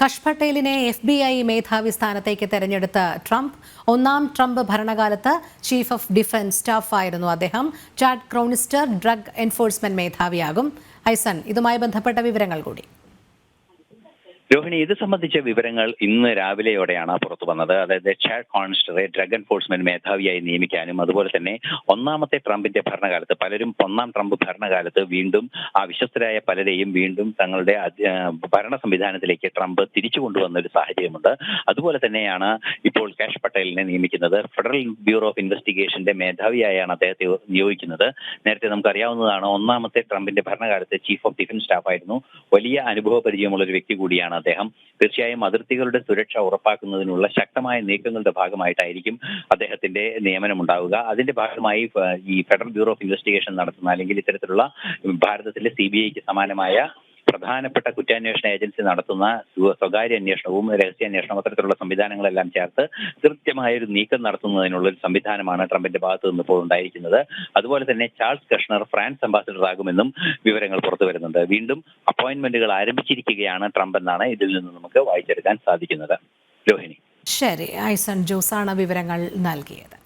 കഷ് പട്ടേലിനെ FBI മേധാവി സ്ഥാനത്തേക്ക് തെരഞ്ഞെടുത്ത ട്രംപ് ഒന്നാം ട്രംപ് ഭരണകാലത്ത് ചീഫ് ഓഫ് ഡിഫൻസ് സ്റ്റാഫായിരുന്നു അദ്ദേഹം. ചാഡ് ക്രൗണിസ്റ്റർ ഡ്രഗ് എൻഫോഴ്സ്മെന്റ് മേധാവിയാകും. ഐസൺ, ഇതുമായി ബന്ധപ്പെട്ട വിവരങ്ങൾ കൂടി. രോഹിണി, ഇത് സംബന്ധിച്ച വിവരങ്ങൾ ഇന്ന് രാവിലെയോടെയാണ് പുറത്തു വന്നത്. അതായത് ചാഡ് ക്രൗണിസ്റ്ററെ ഡ്രഗ് എൻഫോഴ്സ്മെന്റ് മേധാവിയായി നിയമിക്കാനും അതുപോലെ തന്നെ ഒന്നാമത്തെ ട്രംപിന്റെ ഭരണകാലത്ത് പലരും ഒന്നാം ട്രംപ് ഭരണകാലത്ത് വീണ്ടും ആ വിശ്വസ്തരായ പലരെയും വീണ്ടും തങ്ങളുടെ ഭരണ സംവിധാനത്തിലേക്ക് ട്രംപ് തിരിച്ചു കൊണ്ടുവന്ന ഒരു സാഹചര്യമുണ്ട്. അതുപോലെ തന്നെയാണ് ഇപ്പോൾ കഷ് പട്ടേലിനെ നിയമിക്കുന്നത്. ഫെഡറൽ ബ്യൂറോ ഓഫ് ഇൻവെസ്റ്റിഗേഷന്റെ മേധാവിയായാണ് അദ്ദേഹത്തെ നിയോഗിക്കുന്നത്. നേരത്തെ നമുക്കറിയാവുന്നതാണ്, ഒന്നാമത്തെ ട്രംപിന്റെ ഭരണകാലത്ത് ചീഫ് ഓഫ് ഡിഫൻസ് സ്റ്റാഫായിരുന്നു. വലിയ അനുഭവ പരിചയമുള്ള ഒരു വ്യക്തി കൂടിയാണ് അദ്ദേഹം. തീർച്ചയായും അതിർത്തികളുടെ സുരക്ഷ ഉറപ്പാക്കുന്നതിനുള്ള ശക്തമായ നീക്കങ്ങളുടെ ഭാഗമായിട്ടായിരിക്കും അദ്ദേഹത്തിന്റെ നിയമനം ഉണ്ടാവുക. അതിന്റെ ഭാഗമായി ഈ ഫെഡറൽ ബ്യൂറോ ഓഫ് ഇൻവെസ്റ്റിഗേഷൻ നടത്തുന്ന അല്ലെങ്കിൽ ഇത്തരത്തിലുള്ള ഭാരതത്തിലെ CBIക്ക് സമാനമായ പ്രധാനപ്പെട്ട കുറ്റാന്വേഷണ ഏജൻസി നടത്തുന്ന സ്വകാര്യ അന്വേഷണവും രഹസ്യാന്വേഷണവും അത്തരത്തിലുള്ള സംവിധാനങ്ങളെല്ലാം ചേർത്ത് കൃത്യമായ ഒരു നീക്കം നടത്തുന്നതിനുള്ള ഒരു സംവിധാനമാണ് ട്രംപിന്റെ ഭാഗത്തു നിന്ന് ഇപ്പോൾ ഉണ്ടായിരിക്കുന്നത്. അതുപോലെ തന്നെ ചാൾസ് കഷ്ണർ ഫ്രാൻസ് അംബാസിഡർ ആകുമെന്നും വിവരങ്ങൾ പുറത്തു വരുന്നുണ്ട്. വീണ്ടും അപ്പോയിന്റ്മെന്റുകൾ ആരംഭിച്ചിരിക്കുകയാണ് ട്രംപ് എന്നാണ് ഇതിൽ നിന്ന് നമുക്ക് വായിച്ചെടുക്കാൻ സാധിക്കുന്നത്. രോഹിണി. ശരി, ഐസൺ ജോസാണ് വിവരങ്ങൾ നൽകിയത്.